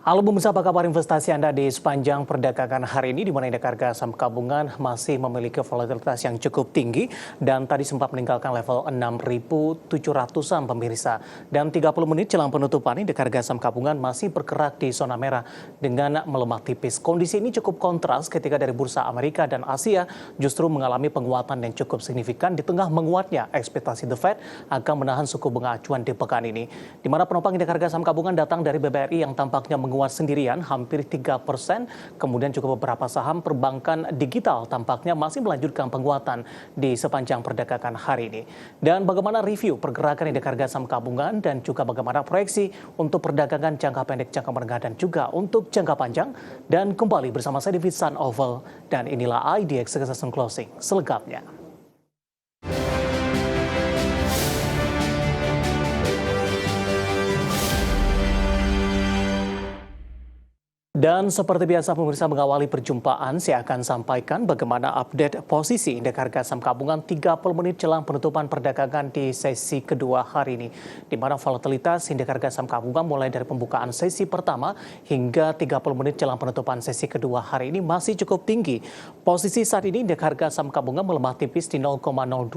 Halo pemirsa, apa kabar investasi Anda di sepanjang perdagangan hari ini, di mana indeks harga saham gabungan masih memiliki volatilitas yang cukup tinggi dan tadi sempat meninggalkan level 6.700-an pemirsa. Dan 30 menit jelang penutupan, indeks harga saham gabungan masih bergerak di zona merah dengan melemah tipis. Kondisi ini cukup kontras ketika dari bursa Amerika dan Asia justru mengalami penguatan yang cukup signifikan di tengah menguatnya ekspektasi The Fed akan menahan suku bunga acuan di pekan ini. Di mana penopang indeks harga saham gabungan datang dari BBRI yang tampaknya menguat sendirian hampir 3%, kemudian juga beberapa saham perbankan digital tampaknya masih melanjutkan penguatan di sepanjang perdagangan hari ini. Dan bagaimana review pergerakan indeks harga saham gabungan dan juga bagaimana proyeksi untuk perdagangan jangka pendek, jangka menengah dan juga untuk jangka panjang. Dan kembali bersama saya David Sun Oval dan inilah IDX Succession Closing selengkapnya. Dan seperti biasa pemirsa, mengawali perjumpaan, saya akan sampaikan bagaimana update posisi indeks harga saham gabungan 30 menit jelang penutupan perdagangan di sesi kedua hari ini. Di mana volatilitas indeks harga saham gabungan mulai dari pembukaan sesi pertama hingga 30 menit jelang penutupan sesi kedua hari ini masih cukup tinggi. Posisi saat ini indeks harga saham gabungan melemah tipis di 0,02%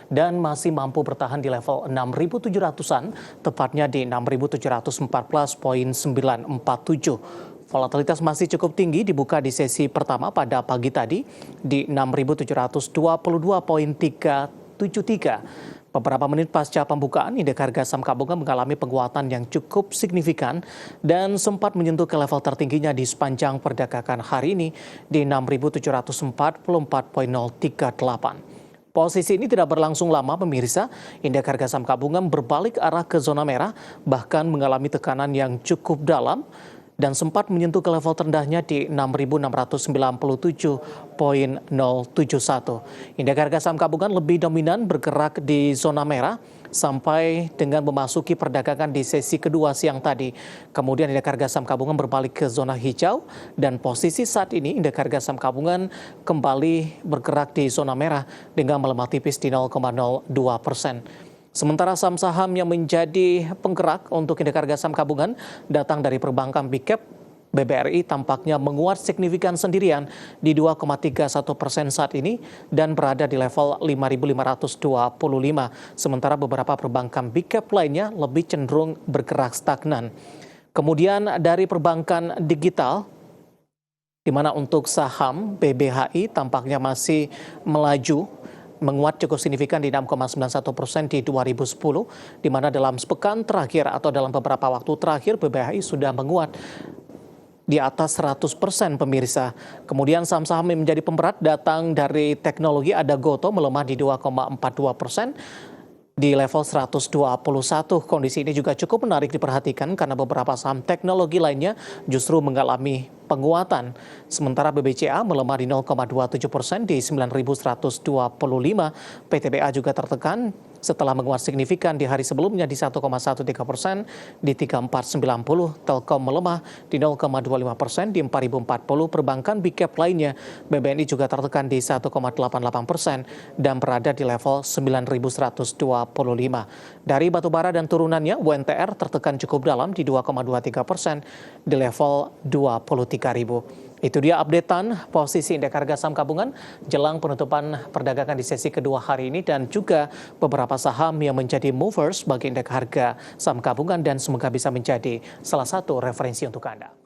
dan masih mampu bertahan di level 6.700-an, tepatnya di 6.714,947. Volatilitas masih cukup tinggi dibuka di sesi pertama pada pagi tadi di 6.722,373. Beberapa menit pasca pembukaan, indeks harga saham gabungan mengalami penguatan yang cukup signifikan dan sempat menyentuh ke level tertingginya di sepanjang perdagangan hari ini di 6.744,038. Posisi ini tidak berlangsung lama pemirsa, indeks harga saham gabungan berbalik arah ke zona merah, bahkan mengalami tekanan yang cukup dalam dan sempat menyentuh ke level terendahnya di 6.697,071. Indeks harga saham gabungan lebih dominan bergerak di zona merah sampai dengan memasuki perdagangan di sesi kedua siang tadi. Kemudian indeks harga saham gabungan berbalik ke zona hijau dan posisi saat ini indeks harga saham gabungan kembali bergerak di zona merah dengan melemah tipis di 0,02%. Sementara saham-saham yang menjadi penggerak untuk indeks harga saham gabungan datang dari perbankan Big Cap. BBRI tampaknya menguat signifikan sendirian di 2,31% saat ini dan berada di level 5.525. Sementara beberapa perbankan Big Cap lainnya lebih cenderung bergerak stagnan. Kemudian dari perbankan digital, di mana untuk saham BBHI tampaknya masih melaju, menguat cukup signifikan di 6,91% di 2010, di mana dalam sepekan terakhir atau dalam beberapa waktu terakhir BBHI sudah menguat di atas 100% pemirsa. Kemudian saham-saham yang menjadi pemberat datang dari teknologi, ada Goto melemah di 2,42%. Di level 121. Kondisi ini juga cukup menarik diperhatikan karena beberapa saham teknologi lainnya justru mengalami penguatan. Sementara BBCA melemah di 0,27% di 9.125. PTBA juga tertekan setelah menguat signifikan di hari sebelumnya di 1,13% di 3.490. Telkom melemah di 0,25% di 4.040. Perbankan Big Cap lainnya, BBNI juga tertekan di 1,88% dan berada di level 9.125. Dari batubara dan turunannya, WNTR tertekan cukup dalam di 2,23% di level 23.000. Itu dia updatean posisi indeks harga saham gabungan jelang penutupan perdagangan di sesi kedua hari ini dan juga beberapa saham yang menjadi movers bagi indeks harga saham gabungan dan semoga bisa menjadi salah satu referensi untuk Anda.